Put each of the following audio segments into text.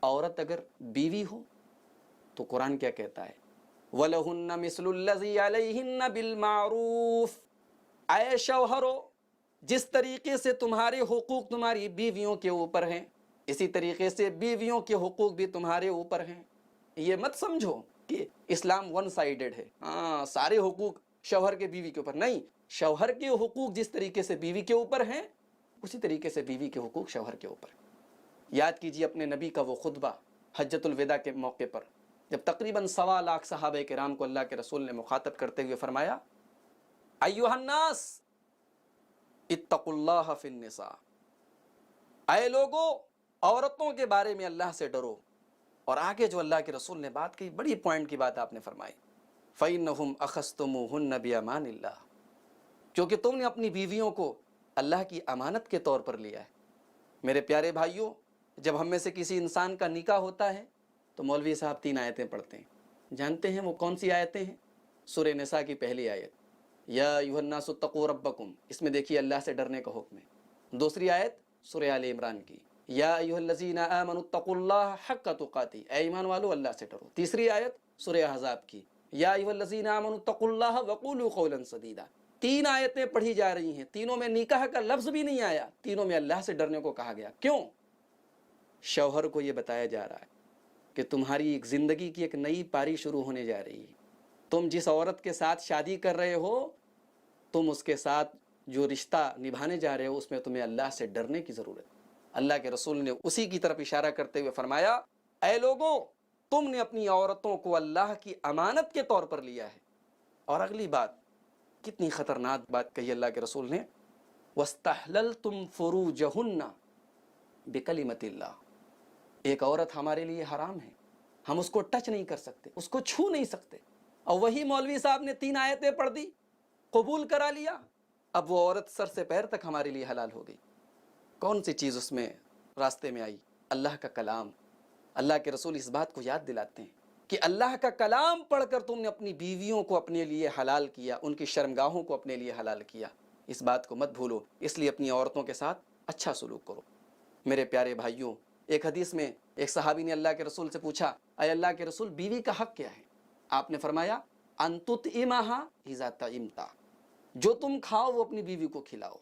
عورت اگر بیوی ہو تو قرآن کیا کہتا ہے؟ وَلَهُنَّ مِثْلُ الَّذِي عَلَيْهِنَّ بِالْمَعْرُوفِ، اے شوہرو جس طریقے سے تمہارے حقوق تمہاری بیویوں کے اوپر ہیں اسی طریقے سے بیویوں کے حقوق بھی تمہارے اوپر ہیں۔ یہ مت سمجھو کہ اسلام ون سائیڈڈ ہے، سارے حقوق شوہر کے بیوی کے اوپر، نہیں، شوہر کے حقوق جس طریقے سے بیوی کے اوپر ہیں اسی طریقے سے بیوی کے حقوق شوہر کے اوپر۔ یاد کیجیے اپنے نبی کا وہ خطبہ حجۃ الوداع کے موقع پر، جب تقریباً 1.25 لاکھ صحابہ کرام کو اللہ کے رسول نے مخاطب کرتے ہوئے فرمایا ایھا الناس اتقوا اللہ فی النساء، اے لوگو عورتوں کے بارے میں اللہ سے ڈرو۔ اور آگے جو اللہ کے رسول نے بات کی، بڑی پوائنٹ کی بات آپ نے فرمائی، فَإِنَّهُمْ أَخَذْتُمُوهُنَّ بِأَمَانِ اللَّهِ، کیونکہ تم نے اپنی بیویوں کو اللہ کی امانت کے طور پر لیا ہے۔ میرے پیارے بھائیوں، جب ہم میں سے کسی انسان کا نکاح ہوتا ہے تو مولوی صاحب 3 آیتیں پڑھتے ہیں، جانتے ہیں وہ کون سی آیتیں ہیں؟ سورہ نساء کی پہلی آیت یا ایھا الناس اتقوا ربکم، اس میں دیکھیے اللہ سے ڈرنے کا حکم ہے۔ دوسری آیت سورہ آل عمران کی یا ایھا الذین آمنوا اتقوا اللہ حق تقاتہ، اے ایمان والو اللہ سے ڈرو۔ تیسری آیت سورہ احزاب کی یا ایھا الذین آمنوا اتقوا اللہ وقولوا قولا سدیدا۔ 3 آیتیں پڑھی جا رہی ہیں، تینوں میں نکاح کا لفظ بھی نہیں آیا، تینوں میں اللہ سے ڈرنے کو کہا گیا۔ کیوں؟ شوہر کو یہ بتایا جا رہا ہے کہ تمہاری ایک زندگی کی ایک نئی پاری شروع ہونے جا رہی ہے۔ تم جس عورت کے ساتھ شادی کر رہے ہو، تم اس کے ساتھ جو رشتہ نبھانے جا رہے ہو، اس میں تمہیں اللہ سے ڈرنے کی ضرورت ہے۔ اللہ کے رسول نے اسی کی طرف اشارہ کرتے ہوئے فرمایا اے لوگوں تم نے اپنی عورتوں کو اللہ کی امانت کے طور پر لیا ہے۔ اور اگلی بات، کتنی خطرناک بات کہی اللہ کے رسول نے، وَاسْتَحْلَلْتُمْ فُرُوجَهُنَّ بِكَلِمَةِ اللَّهِ، ایک عورت ہمارے لیے حرام ہے، ہم اس کو ٹچ نہیں کر سکتے، اس کو چھو نہیں سکتے، اور وہی مولوی صاحب نے 3 آیتیں پڑھ دی، قبول کرا لیا، اب وہ عورت سر سے پیر تک ہمارے لیے حلال ہو گئی۔ کون سی چیز اس میں راستے میں آئی؟ اللہ کا کلام۔ اللہ کے رسول اس بات کو یاد دلاتے ہیں کہ اللہ کا کلام پڑھ کر تم نے اپنی بیویوں کو اپنے لیے حلال کیا، ان کی شرمگاہوں کو اپنے لیے حلال کیا، اس بات کو مت بھولو، اس لیے اپنی عورتوں کے ساتھ اچھا سلوک کرو۔ میرے پیارے بھائیوں، ایک حدیث میں ایک صحابی نے اللہ کے رسول سے پوچھا اے اللہ کے رسول بیوی کا حق کیا ہے؟ آپ نے فرمایا ان تطعمها اذا طعمت، جو تم کھاؤ وہ اپنی بیوی کو کھلاؤ،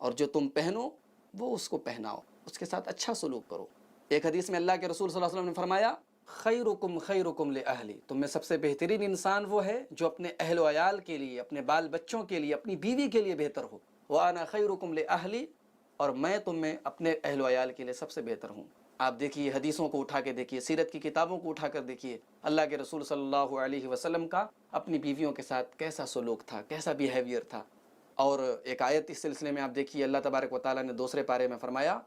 اور جو تم پہنو وہ اس کو پہناؤ، اس کے ساتھ اچھا سلوک کرو۔ ایک حدیث میں اللہ کے رسول صلی اللہ علیہ وسلم نے فرمایا خیرکم خیرکم لأہلی، تم میں سب سے بہترین انسان وہ ہے جو اپنے اہل و عیال کے لیے، اپنے بال بچوں کے لیے، اپنی بیوی کے لیے بہتر ہو۔ وانا خیرکم لأہلی، اور میں تم میں اپنے اہل و عیال کے لیے سب سے بہتر ہوں۔ آپ دیکھیے حدیثوں کو اٹھا کے دیکھیے، سیرت کی کتابوں کو اٹھا کر دیکھیے، اللہ کے رسول صلی اللہ علیہ وسلم کا اپنی بیویوں کے ساتھ کیسا سلوک تھا، کیسا بیہیویئر تھا۔ اور ایک آیت اس سلسلے میں آپ دیکھیے، اللہ تبارک و تعالیٰ نے دوسرے پارے میں فرمایا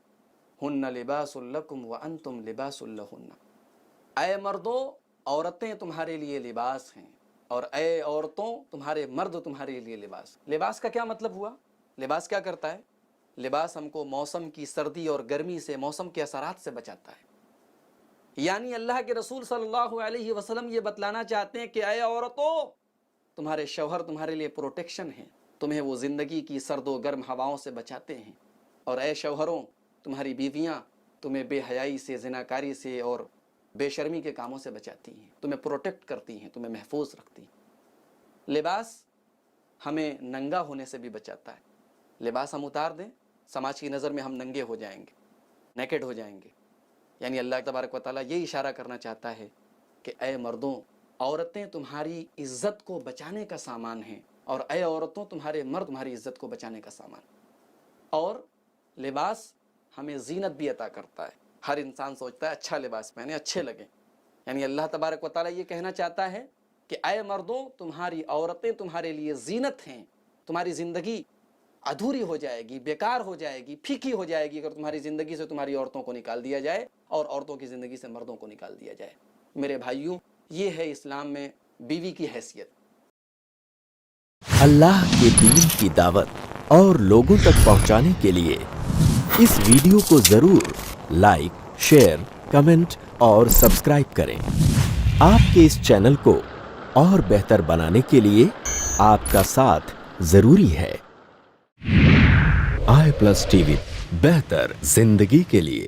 ہن لباس لکم وانتم لباس لہن، اے مردو عورتیں تمہارے لیے لباس ہیں، اور اے عورتوں تمہارے مرد تمہارے لیے لباس۔ لباس کا کیا مطلب ہوا؟ لباس کیا کرتا ہے؟ لباس ہم کو موسم کی سردی اور گرمی سے، موسم کے اثرات سے بچاتا ہے۔ یعنی اللہ کے رسول صلی اللہ علیہ وسلم یہ بتلانا چاہتے ہیں کہ اے عورتوں تمہارے شوہر تمہارے لیے پروٹیکشن ہیں، تمہیں وہ زندگی کی سرد و گرم ہواؤں سے بچاتے ہیں، اور اے شوہروں تمہاری بیویاں تمہیں بے حیائی سے، زناکاری سے اور بے شرمی کے کاموں سے بچاتی ہیں، تمہیں پروٹیکٹ کرتی ہیں، تمہیں محفوظ رکھتی ہیں۔ لباس ہمیں ننگا ہونے سے بھی بچاتا ہے۔ لباس ہم اتار دیں، سماج کی نظر میں ہم ننگے ہو جائیں گے، نیکڈ ہو جائیں گے۔ یعنی اللہ تبارک و تعالیٰ یہ اشارہ کرنا چاہتا ہے کہ اے مردوں عورتیں تمہاری عزت کو بچانے کا سامان ہیں، اور اے عورتوں تمہارے مرد تمہاری عزت کو بچانے کا سامان۔ اور لباس ہمیں زینت بھی عطا کرتا ہے۔ ہر انسان سوچتا ہے اچھا لباس پہنے، اچھے لگیں۔ یعنی اللہ تبارک و تعالیٰ یہ کہنا چاہتا ہے کہ اے مردوں تمہاری عورتیں تمہارے لیے زینت ہیں، تمہاری زندگی ادھوری ہو جائے گی، بیکار ہو جائے گی، پھیکی ہو جائے گی اگر تمہاری زندگی سے تمہاری عورتوں کو نکال دیا جائے، اور عورتوں کی زندگی سے مردوں کو نکال دیا جائے۔ میرے بھائیوں، یہ ہے اسلام میں بیوی کی حیثیت۔ اللہ کے دین کی دعوت اور لوگوں تک پہنچانے کے لیے اس ویڈیو کو ضرور لائک، شیئر، کمنٹ اور سبسکرائب کریں۔ آپ کے اس چینل کو اور بہتر بنانے کے لیے آپ کا ساتھ ضروری ہے۔ آئی پلس ٹی وی، بہتر زندگی کے لیے۔